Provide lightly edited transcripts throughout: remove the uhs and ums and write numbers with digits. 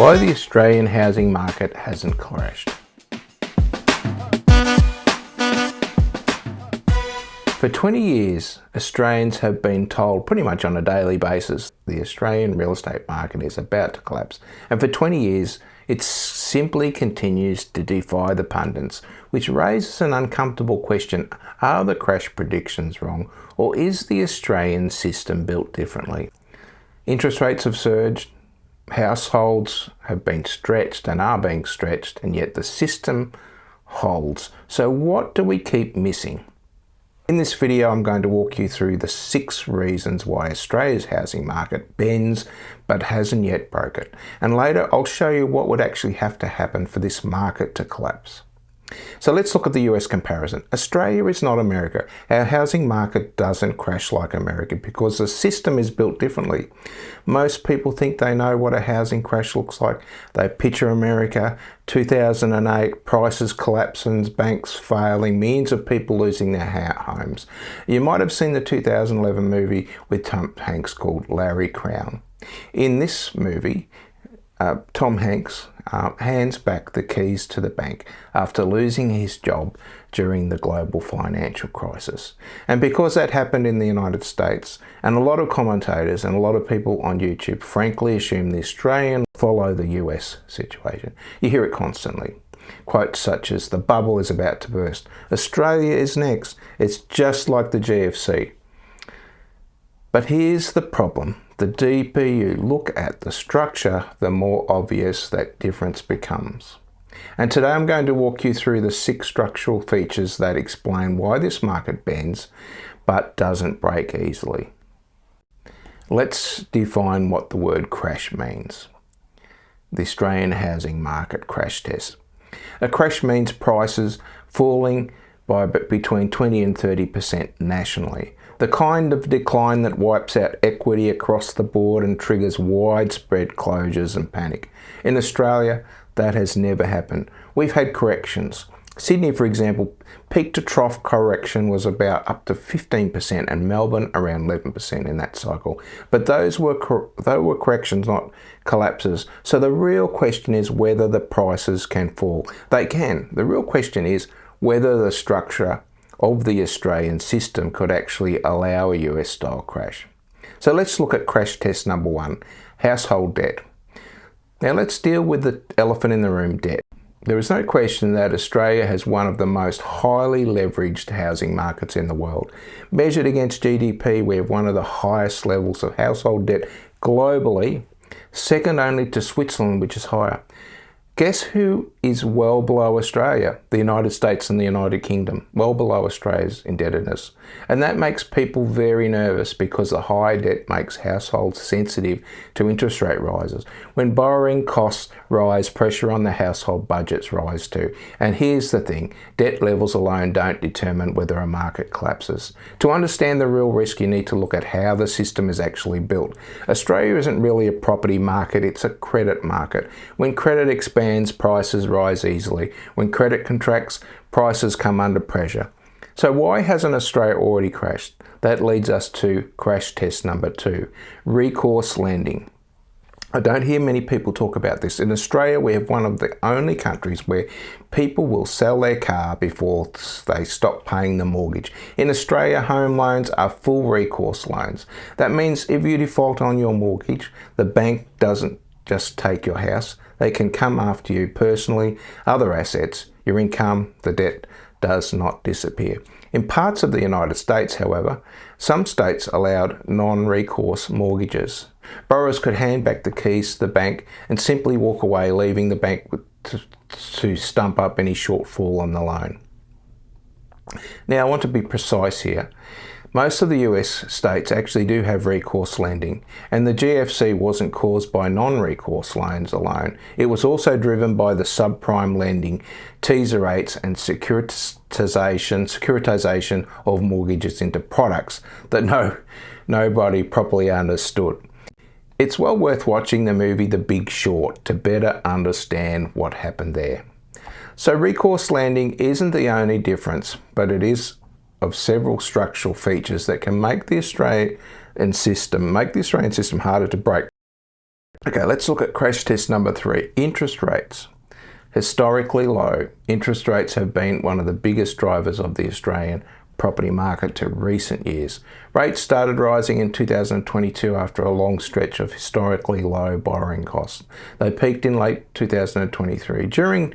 Why the Australian housing market hasn't crashed. For 20 years, Australians have been told pretty much on a daily basis the Australian real estate market is about to collapse. And for 20 years, it simply continues to defy the pundits, which raises an uncomfortable question: are the crash predictions wrong, or is the Australian system built differently? Interest rates have surged, households have been stretched and are being stretched, and yet the system holds. So what do we keep missing? In this video, I'm going to walk you through the 6 reasons why Australia's housing market bends but hasn't yet broken. And later, I'll show you what would actually have to happen for this market to collapse. So let's look at the US comparison. Australia is not America. Our housing market doesn't crash like America because the system is built differently. Most people think they know what a housing crash looks like. They picture America, 2008, prices collapsing, banks failing, millions of people losing their homes. You might have seen the 2011 movie with Tom Hanks called Larry Crown. In this movie, Tom Hanks hands back the keys to the bank after losing his job during the global financial crisis. And because that happened in the United States, and a lot of commentators and a lot of people on YouTube frankly assume the Australian follow the US situation. You hear it constantly. Quotes such as, "The bubble is about to burst. Australia is next. It's just like the GFC." But here's the problem. The deeper you look at the structure, the more obvious that difference becomes. And today I'm going to walk you through the 6 structural features that explain why this market bends but doesn't break easily. Let's define what the word crash means. The Australian housing market crash test. A crash means prices falling by between 20 and 30% nationally. The kind of decline that wipes out equity across the board and triggers widespread closures and panic. In Australia, that has never happened. We've had corrections. Sydney, for example, peak to trough correction was about up to 15%, and Melbourne around 11% in that cycle. But those were corrections, not collapses. So the real question is whether the prices can fall. They can. The real question is whether the structure of the Australian system could actually allow a US-style crash. So let's look at crash test number 1, household debt. Now let's deal with the elephant in the room, debt. There is no question that Australia has one of the most highly leveraged housing markets in the world. Measured against GDP, we have one of the highest levels of household debt globally, second only to Switzerland, which is higher. Guess who is well below Australia? The United States and the United Kingdom, well below Australia's indebtedness. And that makes people very nervous because the high debt makes households sensitive to interest rate rises. When borrowing costs rise, pressure on the household budgets rise too. And here's the thing, debt levels alone don't determine whether a market collapses. To understand the real risk, you need to look at how the system is actually built. Australia isn't really a property market, it's a credit market. When credit expands, prices rise easily. When credit contracts, prices come under pressure. So why hasn't Australia already crashed? That leads us to crash test number 2, recourse lending. I don't hear many people talk about this. In Australia, we have one of the only countries where people will sell their car before they stop paying the mortgage. In Australia, home loans are full recourse loans. That means if you default on your mortgage, the bank doesn't just take your house. They can come after you personally, other assets, your income, the debt does not disappear. In parts of the United States, however, some states allowed non-recourse mortgages. Borrowers could hand back the keys to the bank and simply walk away, leaving the bank to stump up any shortfall on the loan. Now, I want to be precise here. Most of the US states actually do have recourse lending, and the GFC wasn't caused by non-recourse loans alone. It was also driven by the subprime lending, teaser rates, and securitization of mortgages into products that nobody properly understood. It's well worth watching the movie The Big Short to better understand what happened there. So recourse lending isn't the only difference, but it is of several structural features that can make the Australian system harder to break. Okay, let's look at crash test number 3, interest rates. Historically low, interest rates have been one of the biggest drivers of the Australian property market to recent years. Rates started rising in 2022 after a long stretch of historically low borrowing costs. They peaked in late 2023. During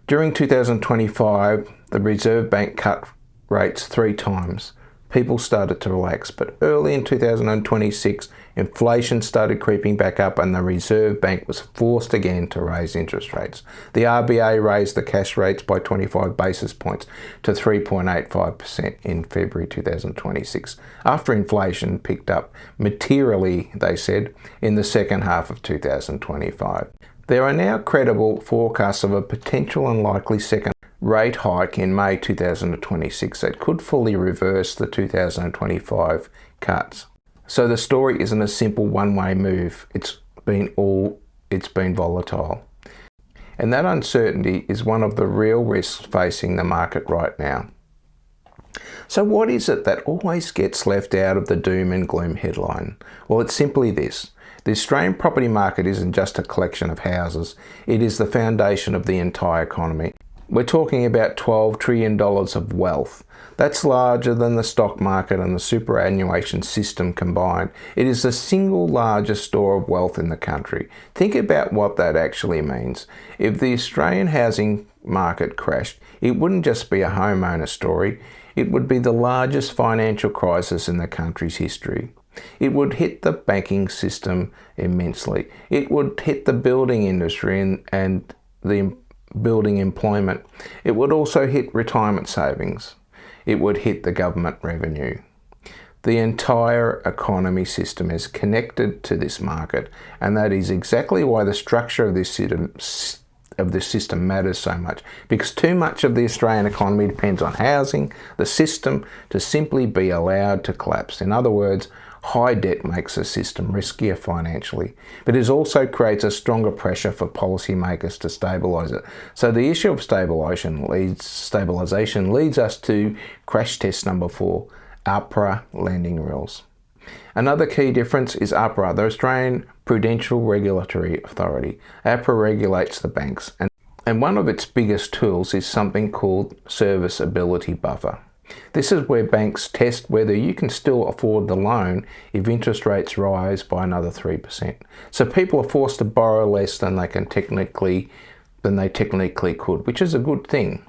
2025, the Reserve Bank cut rates 3 times. People started to relax, but early in 2026, inflation started creeping back up and the Reserve Bank was forced again to raise interest rates. The RBA raised the cash rates by 25 basis points to 3.85% in February 2026, after inflation picked up materially, they said, in the second half of 2025. There are now credible forecasts of a potential and likely second rate hike in May 2026 that could fully reverse the 2025 cuts. So the story isn't a simple one-way move. It's been volatile. And that uncertainty is one of the real risks facing the market right now. So what is it that always gets left out of the doom and gloom headline? Well, it's simply this. The Australian property market isn't just a collection of houses. It is the foundation of the entire economy. We're talking about $12 trillion of wealth. That's larger than the stock market and the superannuation system combined. It is the single largest store of wealth in the country. Think about what that actually means. If the Australian housing market crashed, it wouldn't just be a homeowner story. It would be the largest financial crisis in the country's history. It would hit the banking system immensely. It would hit the building industry and the building employment. It would also hit retirement savings. It would hit the government revenue. The entire economy system is connected to this market, and that is exactly why the structure of this system matters so much, because too much of the Australian economy depends on housing, the system, to simply be allowed to collapse. In other words, high debt makes the system riskier financially, but it also creates a stronger pressure for policymakers to stabilise it. So the issue of stabilisation leads us to crash test number 4, APRA lending rules. Another key difference is APRA, the Australian Prudential Regulatory Authority. APRA regulates the banks, and one of its biggest tools is something called serviceability buffer. This is where banks test whether you can still afford the loan if interest rates rise by another 3%. So people are forced to borrow less than they technically could, which is a good thing.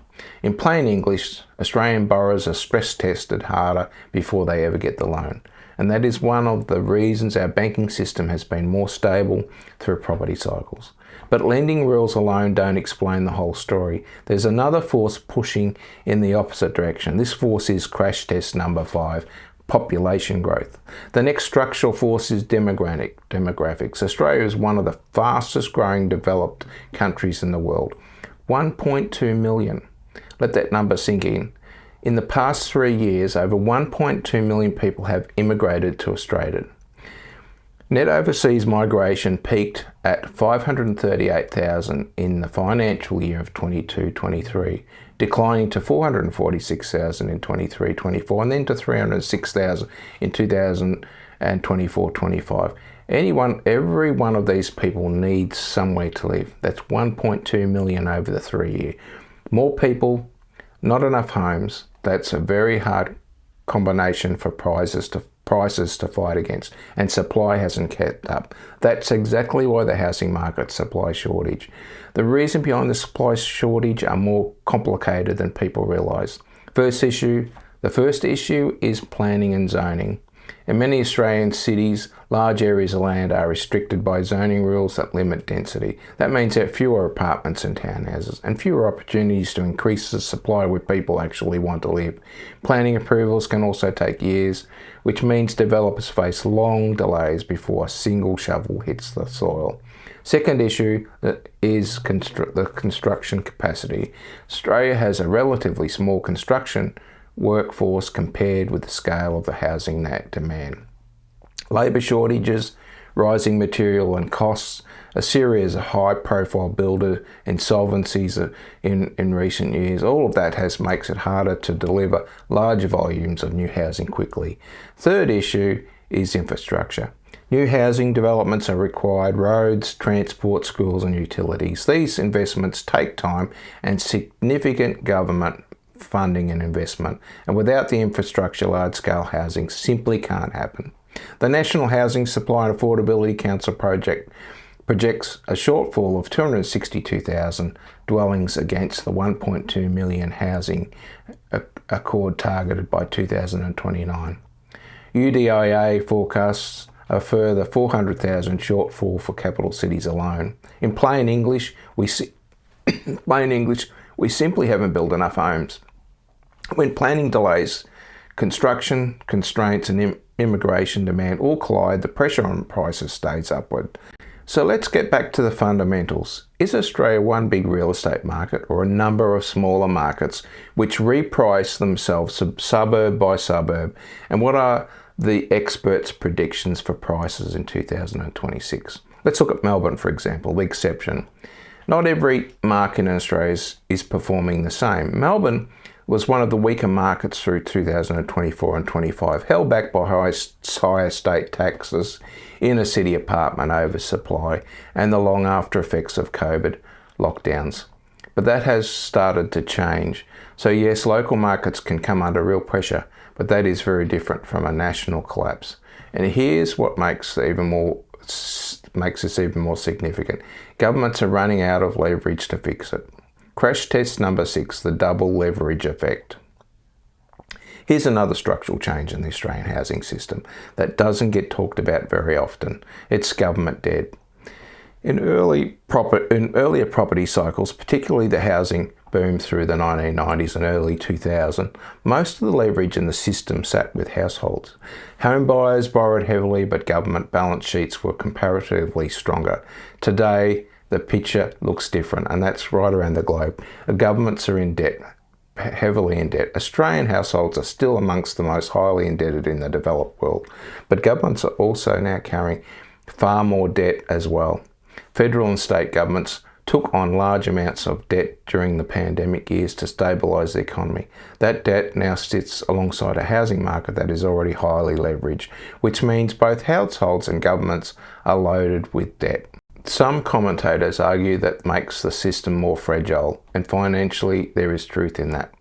In plain English, Australian borrowers are stress tested harder before they ever get the loan. And that is one of the reasons our banking system has been more stable through property cycles. But lending rules alone don't explain the whole story. There's another force pushing in the opposite direction. This force is crash test number 5, population growth. The next structural force is demographics. Australia is one of the fastest growing developed countries in the world. 1.2 million. Let that number sink in. In the past 3 years, over 1.2 million people have immigrated to Australia. Net overseas migration peaked at 538,000 in the financial year of 22-23, declining to 446,000 in 23-24, and then to 306,000 in 2024-25. Every one of these people needs somewhere to live. That's 1.2 million over the 3 year. More people, not enough homes. That's a very hard combination for prices to fight against, and supply hasn't kept up. That's exactly why the housing market supply shortage. The reason behind the supply shortage are more complicated than people realise. The first issue is planning and zoning. In many Australian cities, large areas of land are restricted by zoning rules that limit density. That means there are fewer apartments and townhouses and fewer opportunities to increase the supply where people actually want to live. Planning approvals can also take years, which means developers face long delays before a single shovel hits the soil. Second issue is the construction capacity. Australia has a relatively small construction workforce compared with the scale of the housing demand. Labour shortages, rising material and costs, a series of high-profile builder insolvencies in recent years, all of that makes it harder to deliver large volumes of new housing quickly. Third issue is infrastructure. New housing developments are required: roads, transport, schools and utilities. These investments take time and significant government funding and investment, and without the infrastructure, large-scale housing simply can't happen. The National Housing Supply and Affordability Council projects a shortfall of 262,000 dwellings against the 1.2 million housing accord targeted by 2029. UDIA forecasts a further 400,000 shortfall for capital cities alone. In plain English, we simply haven't built enough homes. When planning delays, construction constraints and immigration demand all collide, the pressure on prices stays upward. So let's get back to the fundamentals. Is Australia one big real estate market or a number of smaller markets which reprice themselves suburb by suburb? And what are the experts' predictions for prices in 2026? Let's look at Melbourne, for example, the exception. Not every market in Australia is performing the same. Melbourne was one of the weaker markets through 2024 and 25, held back by higher state taxes, inner city apartment oversupply and the long after effects of COVID lockdowns. But that has started to change. So yes, local markets can come under real pressure, but that is very different from a national collapse. And here's what makes this even more significant. Governments are running out of leverage to fix it. Crash test number 6, the double leverage effect. Here's another structural change in the Australian housing system that doesn't get talked about very often. It's government debt. In earlier property cycles, particularly the housing boom through the 1990s and early 2000, most of the leverage in the system sat with households. Home buyers borrowed heavily, but government balance sheets were comparatively stronger. Today, the picture looks different, and that's right around the globe. The governments are in debt, heavily in debt. Australian households are still amongst the most highly indebted in the developed world, but governments are also now carrying far more debt as well. Federal and state governments took on large amounts of debt during the pandemic years to stabilise the economy. That debt now sits alongside a housing market that is already highly leveraged, which means both households and governments are loaded with debt. Some commentators argue that makes the system more fragile, and financially there is truth in that.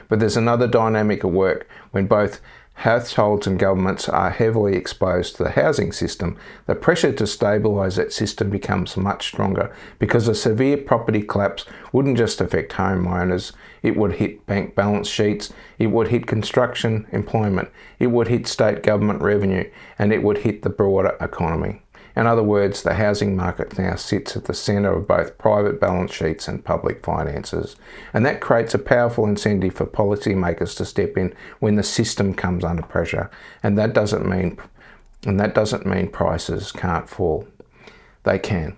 But there's another dynamic at work. When both households and governments are heavily exposed to the housing system, the pressure to stabilise that system becomes much stronger, because a severe property collapse wouldn't just affect homeowners, it would hit bank balance sheets, it would hit construction, employment, it would hit state government revenue, and it would hit the broader economy. In other words, the housing market now sits at the centre of both private balance sheets and public finances. And that creates a powerful incentive for policymakers to step in when the system comes under pressure. And that doesn't mean prices can't fall. They can.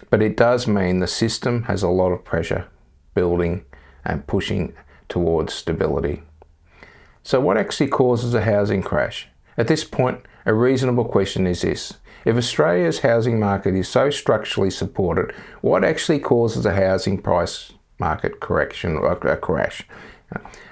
But it does mean the system has a lot of pressure building and pushing towards stability. So what actually causes a housing crash? At this point, a reasonable question is this: if Australia's housing market is so structurally supported, what actually causes a housing price market correction or a crash?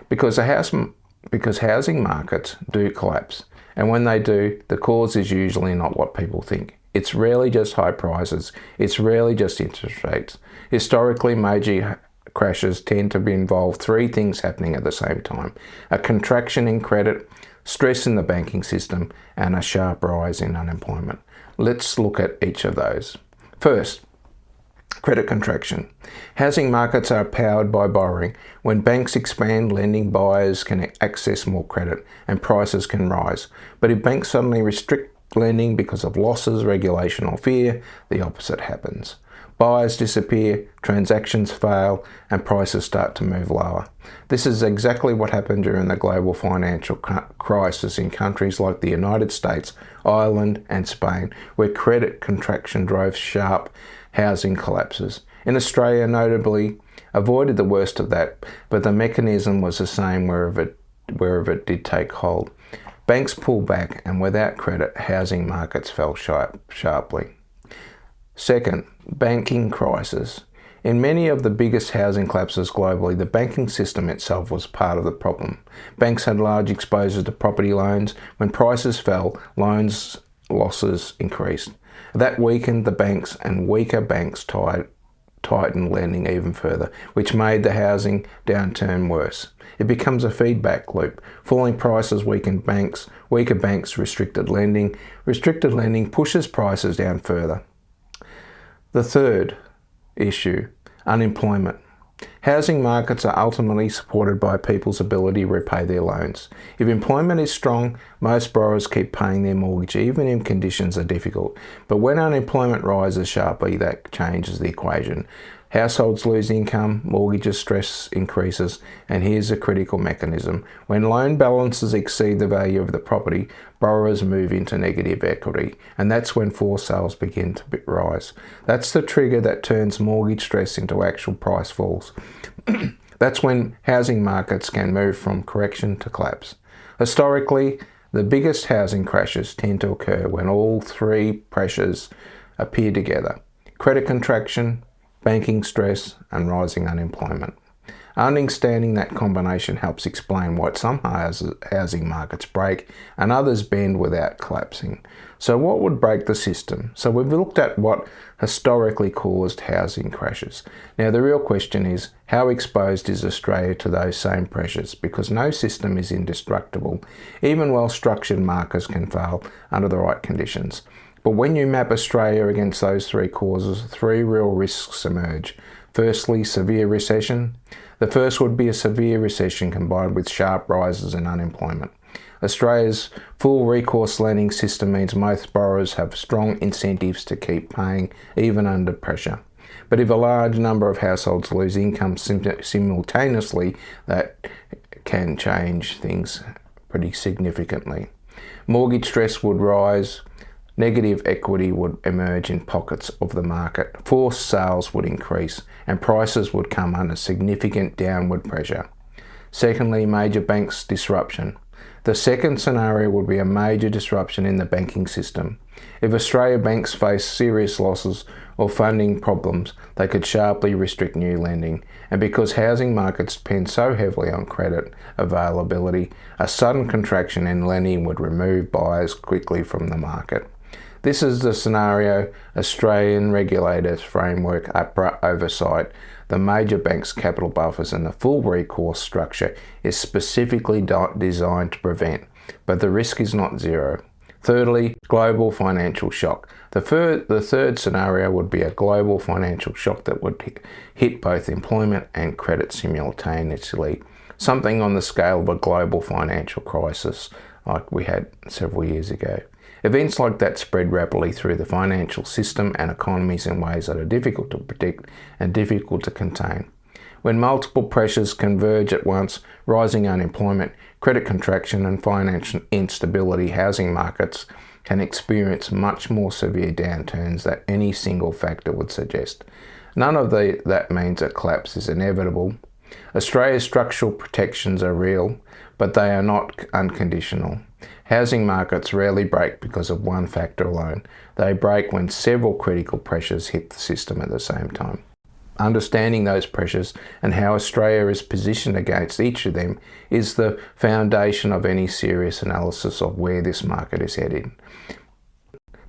Because housing markets do collapse, and when they do, the cause is usually not what people think. It's rarely just high prices, it's rarely just interest rates. Historically, major crashes tend to involve three things happening at the same time: a contraction in credit, stress in the banking system, and a sharp rise in unemployment. Let's look at each of those. First, credit contraction. Housing markets are powered by borrowing. When banks expand lending, buyers can access more credit and prices can rise. But if banks suddenly restrict lending because of losses, regulation or fear, the opposite happens. Buyers disappear, transactions fail, and prices start to move lower. This is exactly what happened during the global financial crisis in countries like the United States, Ireland, and Spain, where credit contraction drove sharp housing collapses. In Australia, notably, avoided the worst of that, but the mechanism was the same wherever it did take hold. Banks pulled back, and without credit, housing markets fell sharply. Second, banking crisis. In many of the biggest housing collapses globally, the banking system itself was part of the problem. Banks had large exposure to property loans. When prices fell, loans losses increased. That weakened the banks, and weaker banks tightened lending even further, which made the housing downturn worse. It becomes a feedback loop. Falling prices weakened banks, weaker banks restricted lending pushes prices down further. The third issue, unemployment. Housing markets are ultimately supported by people's ability to repay their loans. If employment is strong, most borrowers keep paying their mortgage even if conditions are difficult. But when unemployment rises sharply, that changes the equation. Households lose income, mortgage stress increases, and here's a critical mechanism. When loan balances exceed the value of the property, borrowers move into negative equity, and that's when forced sales begin to rise. That's the trigger that turns mortgage stress into actual price falls. That's when housing markets can move from correction to collapse. Historically, the biggest housing crashes tend to occur when all three pressures appear together: credit contraction, banking stress, and rising unemployment. Understanding that combination helps explain why some housing markets break and others bend without collapsing. So what would break the system? So we've looked at what historically caused housing crashes. Now the real question is, how exposed is Australia to those same pressures? Because no system is indestructible. Even well-structured markets can fail under the right conditions. But when you map Australia against those three causes, three real risks emerge. Firstly, severe recession. The first would be a severe recession combined with sharp rises in unemployment. Australia's full recourse lending system means most borrowers have strong incentives to keep paying, even under pressure. But if a large number of households lose income simultaneously, that can change things pretty significantly. Mortgage stress would rise. Negative equity would emerge in pockets of the market, forced sales would increase, and prices would come under significant downward pressure. Secondly, major banks disruption. The second scenario would be a major disruption in the banking system. If Australia banks face serious losses or funding problems, they could sharply restrict new lending. And because housing markets depend so heavily on credit availability, a sudden contraction in lending would remove buyers quickly from the market. This is the scenario Australian regulators framework, APRA oversight, the major banks' capital buffers and the full recourse structure is specifically designed to prevent, but the risk is not zero. Thirdly, global financial shock. The third scenario would be a global financial shock that would hit both employment and credit simultaneously, something on the scale of a global financial crisis like we had several years ago. Events like that spread rapidly through the financial system and economies in ways that are difficult to predict and difficult to contain. When multiple pressures converge at once, rising unemployment, credit contraction and financial instability, housing markets can experience much more severe downturns than any single factor would suggest. None of that means a collapse is inevitable. Australia's structural protections are real, but they are not unconditional. Housing markets rarely break because of one factor alone. They break when several critical pressures hit the system at the same time. Understanding those pressures and how Australia is positioned against each of them is the foundation of any serious analysis of where this market is heading.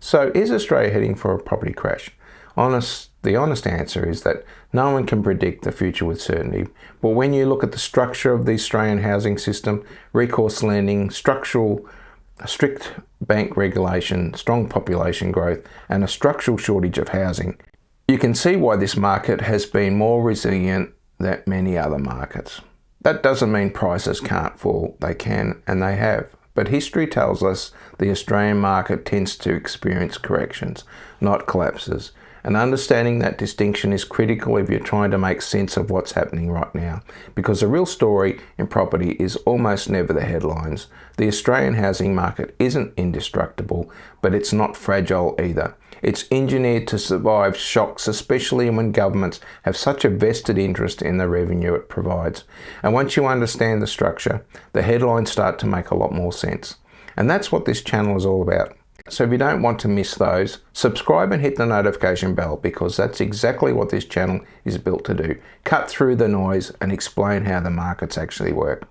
So is Australia heading for a property crash? The honest answer is that no one can predict the future with certainty. But when you look at the structure of the Australian housing system, recourse lending, strict bank regulation, strong population growth, and a structural shortage of housing, you can see why this market has been more resilient than many other markets. That doesn't mean prices can't fall. They can, and they have. But history tells us the Australian market tends to experience corrections, not collapses. And understanding that distinction is critical if you're trying to make sense of what's happening right now. Because the real story in property is almost never the headlines. The Australian housing market isn't indestructible, but it's not fragile either. It's engineered to survive shocks, especially when governments have such a vested interest in the revenue it provides. And once you understand the structure, the headlines start to make a lot more sense. And that's what this channel is all about. So if you don't want to miss those, subscribe and hit the notification bell, because that's exactly what this channel is built to do. Cut through the noise and explain how the markets actually work.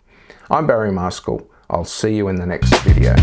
I'm Barry Maskell. I'll see you in the next video.